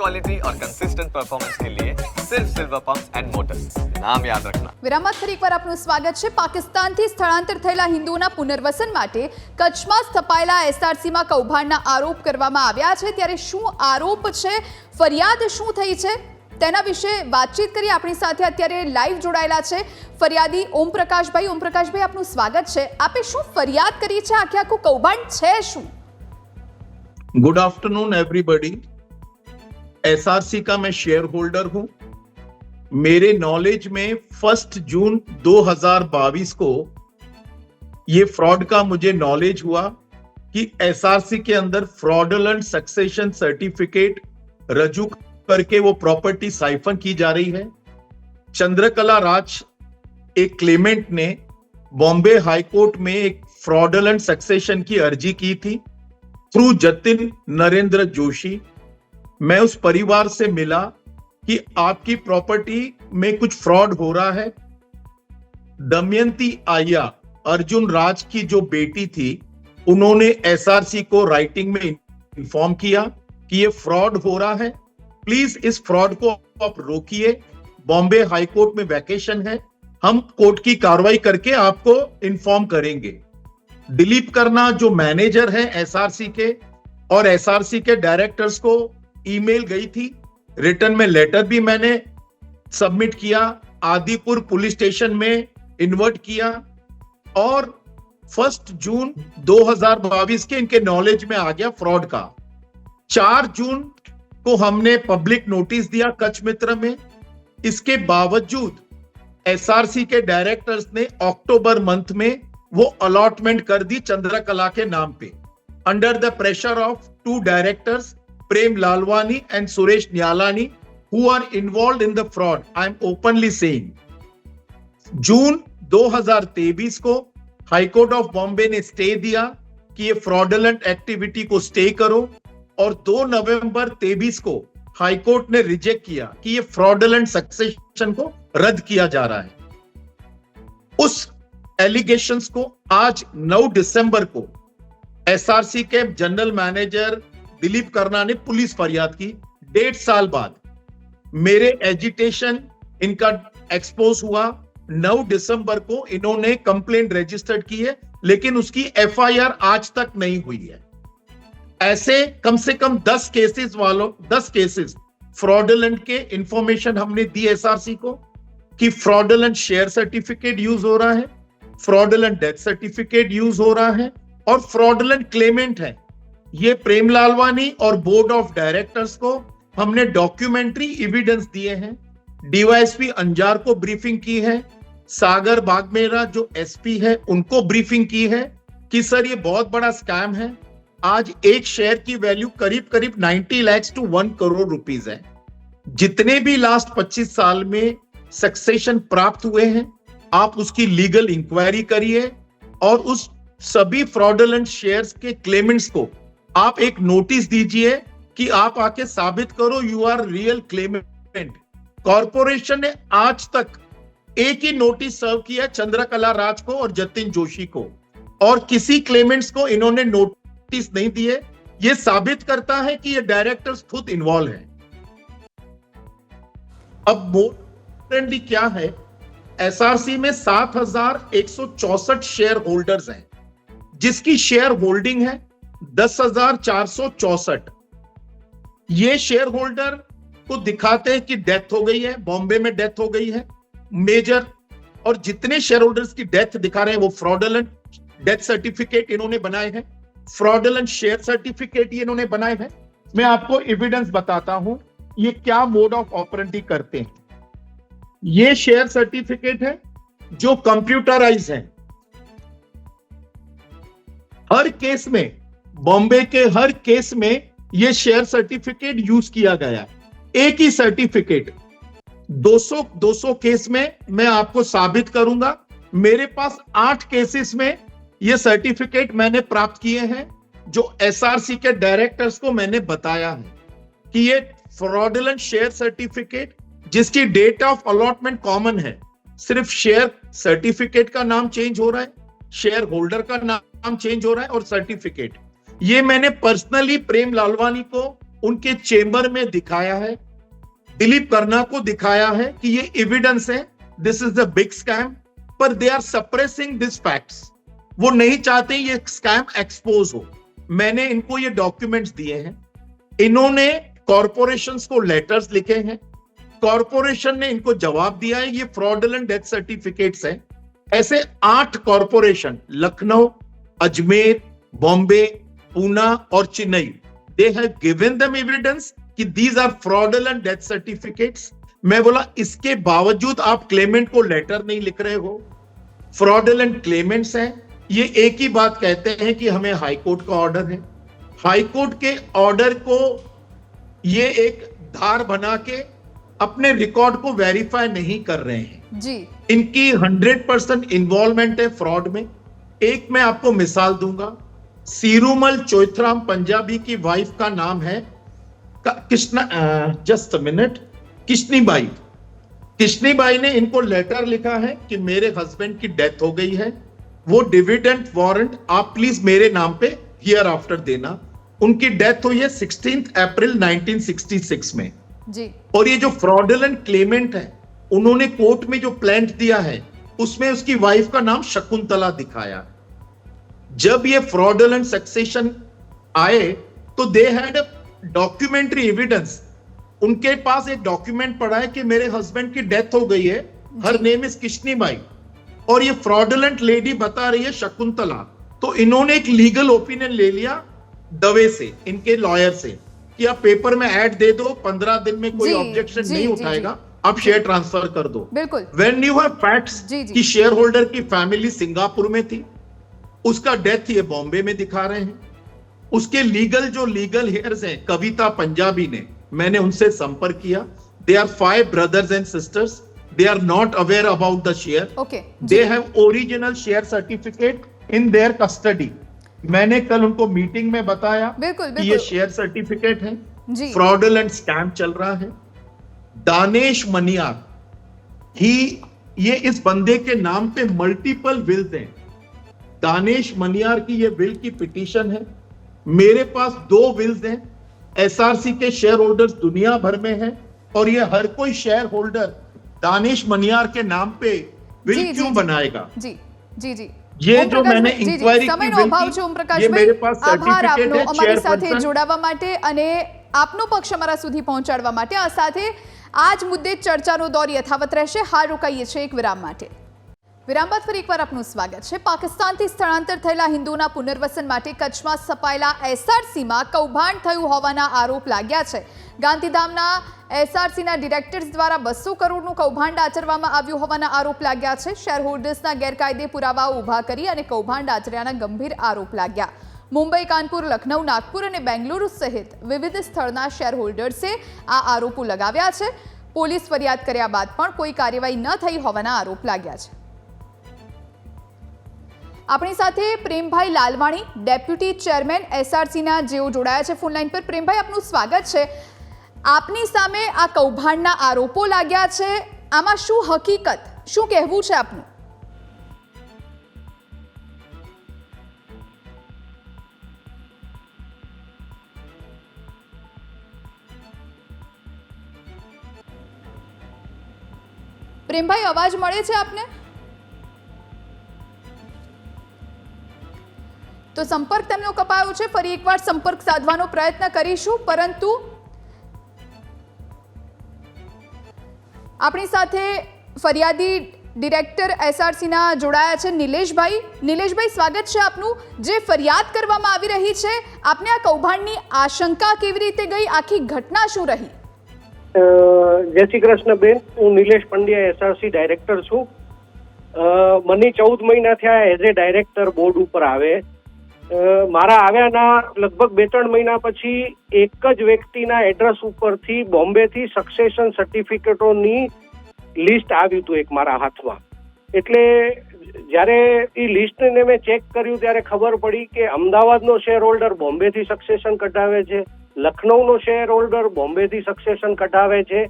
Quality और consistent performance के लिए सिर्फ सिल्वर पंप्स एंड मोटर्स, नाम याद रखना। વિરામત ફરી એકવાર આપનું સ્વાગત છે। પાકિસ્તાનથી સ્થળાંતર થયેલા હિન્દુઓના પુનર્વસન માટે કચ્છમાં સ્થપાયેલા એસઆરસીમાં કૌભાંડના આરોપ કરવામાં આવ્યા છે। ત્યારે શું આરોપ છે, ફરિયાદ શું થઈ છે, તેના વિશે વાતચીત કરી આપણી સાથે અત્યારે લાઈવ જોડાયેલા છે ફરિયાદી ઓમપ્રકાશભાઈ। ઓમપ્રકાશભાઈ, આપનું સ્વાગત છે। આપે શું ફરિયાદ કરી છે? આખું કૌભાંડ છે શું? Good afternoon everybody. एसआरसी का मैं शेयर होल्डर हूं। मेरे नॉलेज में 1 जून 2022 को ये फ्रॉड का मुझे नॉलेज हुआ कि एसआरसी के अंदर फ्रॉडुलेंट सक्सेशन सर्टिफिकेट रजू करके वो प्रॉपर्टी साइफन की जा रही है। चंद्रकला राज एक क्लेमेंट ने बॉम्बे हाई कोर्ट में एक फ्रॉडुलेंट सक्सेशन की अर्जी की थी थ्रू जतिन नरेंद्र जोशी। मैं उस परिवार से मिला कि आपकी प्रॉपर्टी में कुछ फ्रॉड हो रहा है। दमयंती आर्या, अर्जुन राज की जो बेटी थी, उन्होंने एसआरसी को राइटिंग में इन्फॉर्म किया कि ये फ्रॉड हो रहा है, प्लीज इस फ्रॉड को आप रोकिए। बॉम्बे हाई कोर्ट में वैकेशन है, हम कोर्ट की कार्रवाई करके आपको इन्फॉर्म करेंगे। दिलीप करना जो मैनेजर है एसआरसी के और एसआरसी के डायरेक्टर्स को ईमेल गई थी, रिटर्न में लेटर भी मैंने सबमिट किया, आदिपुर पुलिस स्टेशन में इन्वर्ट किया और 1 जून 2022 के इनके नॉलेज में आ गया फ्रॉड का। 4 जून को हमने पब्लिक नोटिस दिया कच्छ मित्र में। इसके बावजूद एसआरसी के डायरेक्टर्स ने अक्टूबर मंथ में वो अलॉटमेंट कर दी चंद्रकला के नाम पे। Under the pressure of 2 directors, Prem Lalwani and Suresh Nyalani, who are involved in the fraud, I am openly saying. June 2023 को हाई कोर्ट ऑफ बॉम्बे ने स्टे दिया कि ये फ्रॉडुलेंट एक्टिविटी को स्टे करो और 2 नवंबर 23 को हाई कोर्ट ने रिजेक्ट किया कि ये फ्रॉडुलेंट सक्सेशन को रद्द किया जा रहा है। उस एलिगेशंस को आज 9 दिसंबर को एसआरसी के जनरल मैनेजर दिलीप करना ने पुलिस फरियाद की। 1.5 साल बाद मेरे एजिटेशन इनका एक्सपोज हुआ। 9 दिसंबर को इन्होंने कंप्लेंट रजिस्टर्ड की है, लेकिन उसकी एफआईआर आज तक नहीं हुई है। ऐसे कम से कम 10 केसेस फ्रॉडुलेंट के इंफॉर्मेशन हमने दी एसआरसी को कि फ्रॉडुलेंट शेयर सर्टिफिकेट यूज हो रहा है, फ्रॉडुलेंट डेथ सर्टिफिकेट यूज हो रहा है और फ्रॉडुलेंट क्लेमेंट है। ये प्रेम लालवानी और बोर्ड ऑफ डायरेक्टर्स को हमने डॉक्यूमेंट्री एविडेंस दिए हैं। डीवाईएसपी अंजार को ब्रीफिंग की है, सागर बागमेरा जो एसपी है उनको ब्रीफिंग की है कि सर ये बहुत बड़ा स्कैम है। आज एक शेयर की वैल्यू करीब 90 लाख to 1 करोड़ रुपीस है। जितने भी लास्ट 25 साल में सक्सेशन प्राप्त हुए हैं, आप उसकी लीगल इंक्वायरी करिए और उस सभी फ्रॉडुलेंट शेयर्स के क्लेमेंट्स को आप एक नोटिस दीजिए कि आप आके साबित करो you are real clement. Corporation ने आज तक एक ही नोटिस सर्व किया चंद्रकला राज को और जतिन जोशी को, और किसी क्लेमेंट्स को इन्होंने नोटिस नहीं दिए। यह साबित करता है कि ये डायरेक्टर्स खुद इन्वॉल्व हैं। अब मोर क्या है, एसआरसी में 7,164 शेयर होल्डर्स हैं, जिसकी शेयर होल्डिंग है 10,464। ये शेयर होल्डर को दिखाते हैं कि डेथ हो गई है, बॉम्बे में डेथ हो गई है मेजर, और जितने शेयर होल्डर्स की डेथ दिखा रहे हैं वो फ्रॉडुलेंट डेथ सर्टिफिकेट इन्होंने बनाए हैं, फ्रॉडुलेंट शेयर सर्टिफिकेट इन्होंने बनाए हैं। मैं आपको एविडेंस बताता हूं ये क्या मोड ऑफ ऑपरेंडी करते हैं। ये शेयर सर्टिफिकेट है जो कंप्यूटराइज है। हर केस में, बॉम्बे के हर केस में ये शेयर सर्टिफिकेट यूज किया गया। एक ही सर्टिफिकेट 200 केस में मैं आपको साबित करूंगा। मेरे पास 8 केसेस में ये सर्टिफिकेट मैंने प्राप्त किए हैं, जो एसआरसी के डायरेक्टर्स को मैंने बताया है कि ये फ्रॉडुलेंट शेयर सर्टिफिकेट जिसकी डेट ऑफ अलॉटमेंट कॉमन है, सिर्फ शेयर सर्टिफिकेट का नाम चेंज हो रहा है, शेयर होल्डर का नाम चेंज हो रहा है और सर्टिफिकेट। ये मैंने पर्सनली प्रेम लालवानी को उनके चेंबर में दिखाया है, दिलीप कर्ना को दिखाया है कि ये एविडेंस है, this is the big scam, पर they are suppressing this facts. वो नहीं चाहते ये स्कैम एक्सपोज हो। मैंने इनको ये डॉक्यूमेंट्स दिए हैं, इन्होंने कॉरपोरेशंस को लेटर्स लिखे हैं, कॉरपोरेशन ने इनको जवाब दिया है, ये फ्रॉडुलेंट डेथ सर्टिफिकेट्स हैं। ऐसे 8 कॉरपोरेशन, लखनऊ, अजमेर, बॉम्बे, पूना और Chennai, they have given them evidence कि these are fraudulent death certificates. मैं बोला इसके बावजूद आप क्लेमेंट को लेटर नहीं लिख रहे हो, फ्रॉडुलेंट क्लेमेंट्स हैं। ये एक ही बात कहते हैं कि हमें हाई कोर्ट का ऑर्डर है, हाई कोर्ट के ऑर्डर को ये एक धार बना के अपने रिकॉर्ड को वेरीफाई नहीं कर रहे हैं जी। इनकी 100% इन्वॉल्वमेंट है फ्रॉड में। एक मैं आपको मिसाल दूंगा, सीरूमल चोइथराम पंजाबी की वाइफ का नाम है जस्ट अ मिनट, किशनीबाई। किशनीबाई ने इनको लेटर लिखा है कि मेरे हस्बैंड की डेथ हो गई है, वो डिविडेंड वारंट आप प्लीज मेरे नाम पे हियर आफ्टर देना। उनकी डेथ हुई है 16 अप्रैल 1966 में जी। और ये जो फ्रॉडुलेंट क्लेमेंट है, उन्होंने कोर्ट में जो प्लेंट दिया है उसमें उसकी वाइफ का नाम शकुंतला दिखाया। जब ये फ्रॉडुलेंट सक्सेशन आए तो they had a documentary evidence, उनके पास एक डॉक्यूमेंट पड़ा है कि मेरे हस्बैंड की डेथ हो गई है, हर नेम इज किशनीबाई, और ये फ्रॉडुलेंट लेडी बता रही है शकुंतला। तो इन्होंने एक लीगल ओपिनियन ले लिया दवे से, इनके लॉयर से, कि आप पेपर में ऐड दे दो, 15 दिन में कोई ऑब्जेक्शन नहीं उठाएगा, आप शेयर ट्रांसफर कर दो। बिल्कुल। व्हेन यू हैव फैक्ट्स कि शेयर होल्डर की फैमिली सिंगापुर में थी, उसका डेथ ये बॉम्बे में दिखा रहे हैं, उसके लीगल हेयर्स हैं कविता पंजाबी ने, मैंने उनसे संपर्क किया, they are 5 brothers and sisters, they are not aware about the share. Okay. They have original share certificate in their custody. मैंने कल उनको मीटिंग में बताया कि ये शेयर सर्टिफिकेट है, फ्रॉडुलेंट स्कैम चल रहा है। दानेश मनियार ये इस बंदे के नाम पे मल्टीपल विल्स हैं। दानेश मनियार की ये विल की पिटीशन है, मेरे पास 2 विल्स हैं, एसआरसी के शेयर होल्डर्स दुनिया भर में हैं, और ये हर कोई शेयर होल्डर दानिश मनियार के नाम पे विल क्यों बनाएगा? जी जी जी। ये जो मैंने इंक्वायरी की સમયનો અભાવ છે ઓમપ્રકાશભાઈ, मेरे पास આભાર આપનો सर्टिफिकेट है અમારી સાથે चेयरपर्सन। જોડાવા માટે અને આપનો પક્ષ અમારા સુધી પહોંચાડવા માટે। આ સાથે આ જ મુદ્દે ચર્ચાનો દોર યથાવત રહેશે। હાલ રોકાઈએ છીએ એક વિરામ માટે। વિરામ બાદ ફરી એકવાર આપનું સ્વાગત છે। પાકિસ્તાનથી સ્થળાંતર થયેલા હિન્દુઓના પુનર્વસન માટે કચ્છમાં સ્થપાયેલા એસઆરસીમાં કૌભાંડ થયું હોવાના આરોપ લાગ્યા છે। ગાંધીધામના એસઆરસીના ડિરેક્ટર્સ દ્વારા 200 કરોડનું કૌભાંડ આચરવામાં આવ્યું હોવાના આરોપ લાગ્યા છે। શેર હોલ્ડર્સના ગેરકાયદે પુરાવાઓ ઊભા કરી અને કૌભાંડ આચર્યાના ગંભીર આરોપ લાગ્યા। મુંબઈ, કાનપુર, લખનઉ, નાગપુર અને બેંગલુરુ સહિત વિવિધ સ્થળના શેર હોલ્ડર્સે આ આરોપો લગાવ્યા છે। પોલીસ ફરિયાદ કર્યા બાદ પણ કોઈ કાર્યવાહી ન થઈ હોવાના આરોપ લાગ્યા છે। આપણી સાથે પ્રેમભાઈ લાલવાણી, ડેપ્યુટી ચેરમેન એસઆરસીના જેઓ જોડાયા છે ફોન લાઈન પર। પ્રેમભાઈ, આપનું સ્વાગત છે। આપની સામે આ કૌભાંડના આરોપો લાગ્યા છે, આમાં શું હકીકત, શું કહેવું છે આપનું? પ્રેમભાઈ, અવાજ મળે છે આપને? તો સંપર્ક તેમનો કપાયો છે, ફરી એકવાર સંપર્ક સાધવાનો પ્રયત્ન કરીશું, પરંતુ આપણી સાથે ફરિયાદી ડિરેક્ટર એસઆરસીના જોડાયા છે નિલેશભાઈ। નિલેશભાઈ, સ્વાગત છે આપનું। જે ફરિયાદ કરવામાં આવી રહી છે, આપને આ કૌભાંડની આશંકા કેવી રીતે ગઈ, આખી ઘટના શું રહી? જય શ્રી કૃષ્ણ બેન, હું નિલેશ પંડ્યા, એસઆરસી ડાયરેક્ટર છું। મને 14 મહિના થયા એઝ એ ડાયરેક્ટર બોર્ડ ઉપર આવે। મારા આવ્યાના લગભગ 2-3 મહિના પછી એક જ વ્યક્તિના એડ્રેસ ઉપરથી બોમ્બેથી સક્સેશન સર્ટિફિકેટોની લિસ્ટ આવ્યું હતું એક મારા હાથમાં। એટલે જ્યારે એ લિસ્ટને મેં ચેક કર્યું ત્યારે ખબર પડી કે અમદાવાદનો શેર હોલ્ડર બોમ્બેથી સક્સેશન કઢાવે છે, લખનઉનો શેર હોલ્ડર બોમ્બેથી સક્સેશન કઢાવે છે।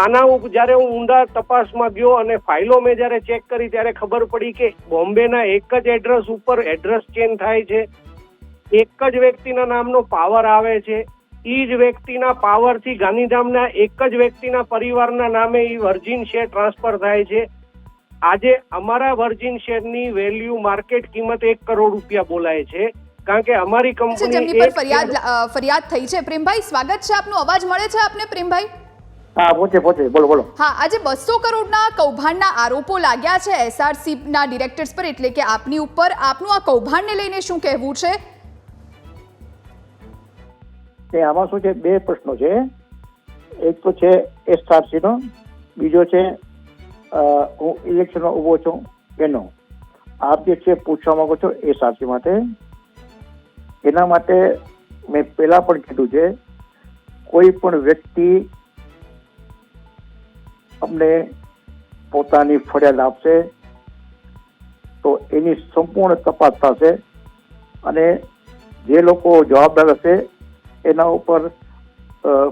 આના જ્યારે હું ઊંડા તપાસમાં ગયો અને ફાઇલો મેં જ્યારે ચેક કરી ત્યારે ખબર પડી કે બોમ્બેના એક જ એડ્રેસ ઉપર એડ્રેસ ચેન્જ થાય છે, એક જ વ્યક્તિના નામનો પાવર આવે છે, ઈ જ વ્યક્તિના પાવરથી ગાંધીધામના એક જ વ્યક્તિના પરિવારના નામે ઈ વર્જિન શેર ટ્રાન્સફર થાય છે. આજે અમારા વર્જિન શેરની વેલ્યુ માર્કેટ કિંમત 1 કરોડ રૂપિયા બોલાય છે, કારણ કે અમારી જેમની પર ફરિયાદ થઈ છે. પ્રેમભાઈ, સ્વાગત છે આપનું. અવાજ મળે છે આપને પ્રેમભાઈ? હા, પહોંચે બોલો. હા, આજે 200 કરોડના કૌભાંડના આરોપો લાગ્યા છે એસઆરસી ના ડિરેક્ટર્સ પર, એટલે કે આપની ઉપર. આપનું આ કૌભાંડને લઈને શું કહેવું છે? આમાં શું છે, 2 પ્રશ્નો છે. એક તો છે એસઆરસી નો, બીજો છે હું ઇલેક્શનમાં ઉભો છું એનો. આપ જે છે પૂછવા માંગો છો એસઆરસી માટે, એના માટે મેં પહેલા પણ કીધું છે, કોઈ પણ વ્યક્તિ અમને પોતાની ફરિયાદ આપશે તો એની સંપૂર્ણ તપાસ થશે અને જે લોકો જવાબદાર હશે એના ઉપર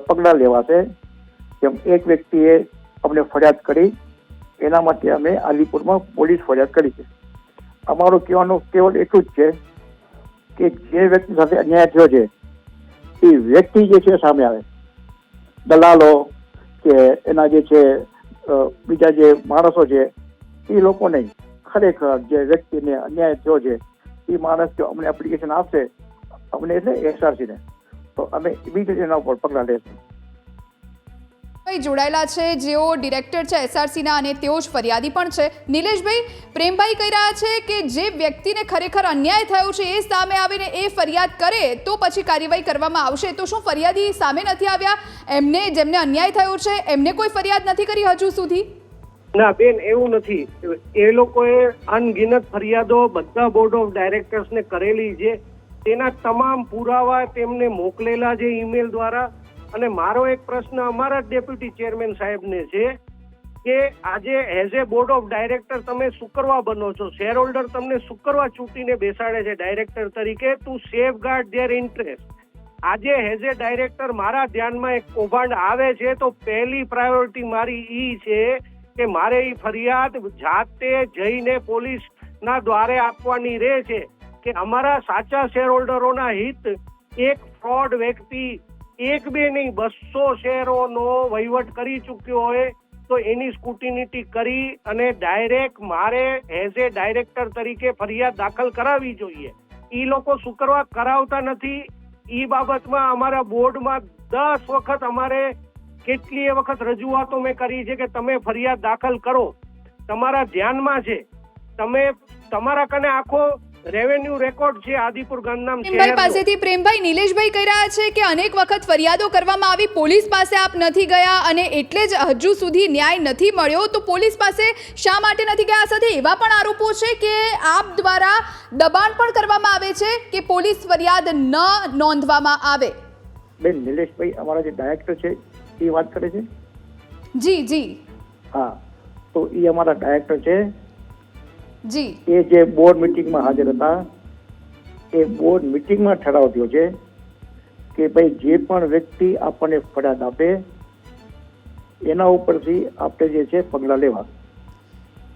પગલાં લેવાશે. જેમ એક વ્યક્તિએ અમને ફરિયાદ કરી, એના માટે અમે આલીપુરમાં પોલીસ ફરિયાદ કરી છે. અમારું કહેવાનું કેવળ એટલું જ છે કે જે વ્યક્તિ સાથે અન્યાય થયો છે એ વ્યક્તિ જે છે સામે આવે. દલાલો કે એના જે છે બીજા જે માણસો છે એ લોકો નહીં, ખરેખર જે વ્યક્તિને અન્યાય થયો છે એ માણસ જો અમને એપ્લિકેશન આપશે, અમને એટલે એસઆરસી ને, તો અમે ઇમિડિયેટ એના ઉપર પગલાં લઈશું. જોડાયેલા છે જેઓ ડિરેક્ટર છે એસઆરસીના અને તેઓ જ ફરિયાદી પણ છે. નિલેશભાઈ, પ્રેમભાઈ કહી રહ્યા છે કે જે વ્યક્તિને ખરેખર અન્યાય થયો છે એ સામે આવીને એ ફરિયાદ કરે તો પછી કાર્યવાહી કરવામાં આવશે. તો શું ફરિયાદી સામે નથી આવ્યા? એમને જેમને અન્યાય થયો છે એમને કોઈ ફરિયાદ નથી કરી હજુ સુધી? ના બેન, એવું નથી. એ લોકોએ અનગિનત ફરિયાદો બધા બોર્ડ ઓફ ડાયરેક્ટર્સને કરેલી છે. તેના તમામ પુરાવા તેમને મોકલેલા છે ઈમેલ દ્વારા. અને મારો એક પ્રશ્ન અમારા ડેપ્યુટી ચેરમેન સાહેબને છે કે આજે as A board of director તમે શું કરવા બનો છો? શેર હોલ્ડર તમને શું કરવા ચૂંટીને બેસાડે છે ડાયરેક્ટર તરીકે? To safeguard their interest. આજે એઝ એ ડાયરેક્ટર મારા ધ્યાનમાં એક કૌભાંડ આવે છે તો પહેલી પ્રાયોરિટી મારી ઈ છે કે મારે ઈ ફરિયાદ જાતે જઈને પોલીસના દ્વારે આપવાની રહે છે કે અમારા સાચા શેર હોલ્ડરોના હિત એક ફ્રોડ વ્યક્તિ 1-2 નહીં 200 શેરોનો વહીવટ કરી ચૂક્યો હોય તો એની સ્ક્રુટિનિટી કરી અને ડાયરેક્ટ મારે એઝ એ ડાયરેક્ટર તરીકે ફરિયાદ દાખલ કરાવવી જોઈએ. ઈ લોકો શું કરવા કરાવતા નથી? ઈ બાબતમાં અમારા બોર્ડમાં 10 વખત અમારે કેટલીય વખત રજૂઆતો મેં કરી છે કે તમે ફરિયાદ દાખલ કરો, તમારા ધ્યાનમાં છે, તમે તમારા કને આખો રેવન્યુ રેકોર્ડ છે આદિપુર ગાંધીધામ પ્રેમભાઈ પાસેથી. પ્રેમભાઈ, નિલેશભાઈ કહી રહ્યા છે કે અનેક વખત ફરિયાદો કરવામાં આવી, પોલીસ પાસે આપ નથી ગયા અને એટલે જ હજુ સુધી ન્યાય નથી મળ્યો. તો પોલીસ પાસે શા માટે નથી ગયા? સાથે એવા પણ આરોપો છે કે આપ દ્વારા દબાણ પણ કરવામાં આવે છે કે પોલીસ ફરિયાદ ન નોંધવામાં આવે. બેન, નિલેશભાઈ અમારા જે ડાયરેક્ટર છે એ વાત કરે છે? જી. હા, તો એ અમારા ડાયરેક્ટર છે જી. એ જે બોર્ડ મિટિંગમાં હાજર હતા, એ બોર્ડ મિટિંગમાં ઠરાવ થયો છે કે ભાઈ જે પણ વ્યક્તિ આપણને ફરિયાદ આપે એના ઉપરથી આપણે જે છે પગલાં લેવા.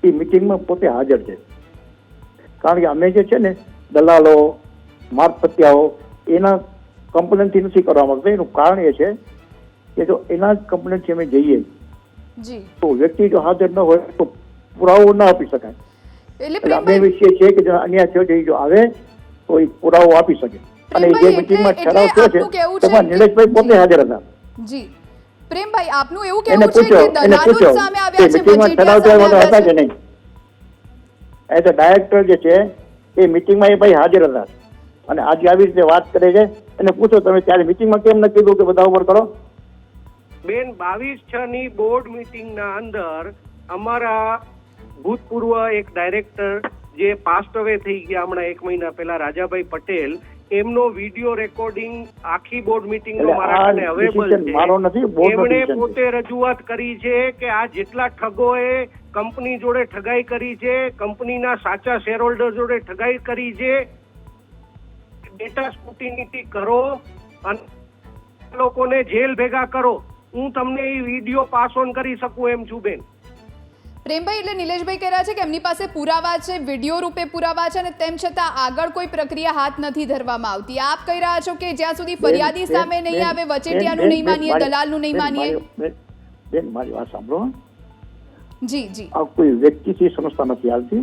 એ મિટિંગમાં પોતે હાજર છે. કારણ કે અમે જે છે ને દલાલો મારફતિયાઓ એના કમ્પ્લેનથી નથી કરવા માંગતા. એનું કારણ એ છે કે જો એના જ કમ્પ્લેનથી અમે જઈએ તો વ્યક્તિ જો હાજર ન હોય તો પુરાવો ન આપી શકાય. એટલે અમે વિષય છે કે જો અન્યાય થયો છે જો આવે તો એ પુરાવો આપી શકે. અને જે મિટિંગમાં ઠરાવ થયો છે તેમાં નિલેશભાઈ પોતે હાજર હતા. જી. પ્રેમભાઈ, આપનું એવું કહેવું છે કે એને પૂછો સામે આવ્યા છે, મિટિંગમાં ઠરાવ થયો હતા કે નહીં? એઝ અ ડાયરેક્ટર જે છે એ મિટિંગમાં એ ભાઈ હાજર હતા અને આજે આવી રીતે વાત કરે છે. એને પૂછો તમે ત્યારે મિટિંગમાં કેમ ન કીધું કે બધા ઉપર કરો? બેન, 22/6 ની બોર્ડ મિટિંગના અંદર અમારા ભૂતપૂર્વ એક ડાયરેક્ટર જે પાસ્ટ અવે થઈ ગયા હમણાં 1 મહિના પહેલા, રાજાભાઈ પટેલ, એમનો વિડીયો રેકોર્ડિંગ આખી બોર્ડ મિટિંગનો મારા પાસે અવેલેબલ છે. એમણે પોતે રજૂઆત કરી છે કે આ જેટલા ઠગોએ કંપની જોડે ઠગાઈ કરી છે, કંપનીના સાચા શેર હોલ્ડર જોડે ઠગાઈ કરી છે, ડેટા સ્ક્રુટિનિટી કરો અને લોકોને જેલ ભેગા કરો. હું તમને એ વિડીયો પાસ ઓન કરી શકું એમ છું બેન. પ્રેમભાઈ, એટલે નિલેશભાઈ કહી રહ્યા છે કે એમની પાસે પુરાવા છે, વિડીયો રૂપે પુરાવા છે, અને તેમ છતાં આગળ કોઈ પ્રક્રિયા હાથ નથી ધરવામાં આવતી. આપ કહી રહ્યા છો કે જ્યાં સુધી ફરિયાદી સામે નહીં આવે, વચેટિયાનું નહીં માનીએ, દલાલનું નહીં માનીએ. બેન, મારી વાત સાંભળો. જી જી આ કોઈ વ્યક્તિથી સંસ્થા નથી હાલતી,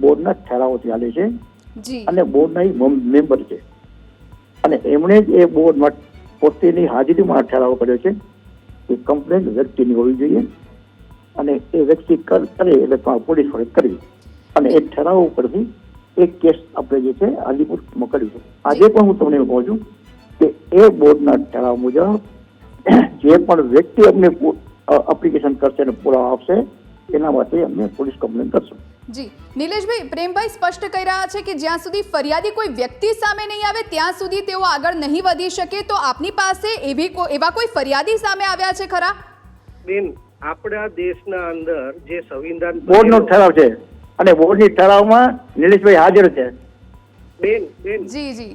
બોર્ડના ઠરાવોથી હાલે છે જી અને બોર્ડના મેમ્બર છે અને એમણે જ એ બોર્ડમાં પોતેની હાજરીમાં ઠરાવ કર્યો છે કે કમ્પ્લેન વ્યક્તિની હોવી જોઈએ અને એ વ્યક્તિ કરે એટલે પોલીસ ફરિયાદ કરવી અને એ ઠરાવ ઉપરથી એક કેસ આપણે જે છે આદિપુરમાં કર્યું છે. આજે પણ હું તમને કહું છું કે એ બોર્ડના ઠરાવ મુજબ જે પણ વ્યક્તિ અમને એપ્લિકેશન કરશે અને પુરાવા આપશે એના માટે અમે પોલીસ કમ્પ્લેન કરશું. જી નિલેશભાઈ, પ્રેમભાઈ સ્પષ્ટ કહી રહ્યા છે કે જ્યાં સુધી ફરિયાદી કોઈ વ્યક્તિ સામે નહીં આવે ત્યાં સુધી તેઓ આગળ નહીં વધી શકે. તો આપની પાસે એવા કોઈ ફરિયાદી સામે આવ્યા છે ખરા? બેન, આપણા દેશના અંદર જે સંવિધાન બોર્ડનો ઠરાવ છે અને બોર્ડની ઠરાવમાં નિલેશભાઈ હાજર છે. બેન જી જી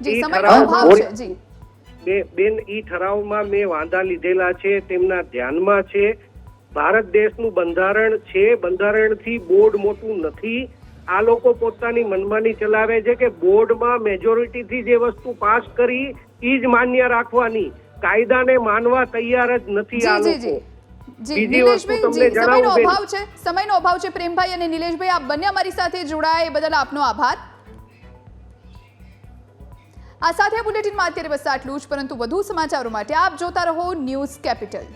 જી સમયનો અભાવ છે. જી બેન, ઈ ઠરાવમાં મેં વાંધા લીધેલા છે, તેમના ધ્યાનમાં છે. ભારત દેશનું બંધારણ છે, બંધારણથી બોર્ડ મોટું નથી. આ લોકો પોતાની મનમાની ચલાવે છે કે બોર્ડમાં મેજોરિટીથી જે વસ્તુ પાસ કરી ઈ જ માન્ય રાખવાની, કાયદાને માનવા તૈયાર જ નથી આ લોકો. જી નિલેશભાઈ, સમયનો અભાવ છે. પ્રેમભાઈ અને નિલેશભાઈ, આપ બંને અમારી સાથે જોડાયા એ બદલ આપનો આભાર. આ સાથે બુલેટિનમાં અત્યારે બસ આટલું જ, પરંતુ વધુ સમાચારો માટે આપ જોતા રહો ન્યૂઝ કેપિટલ.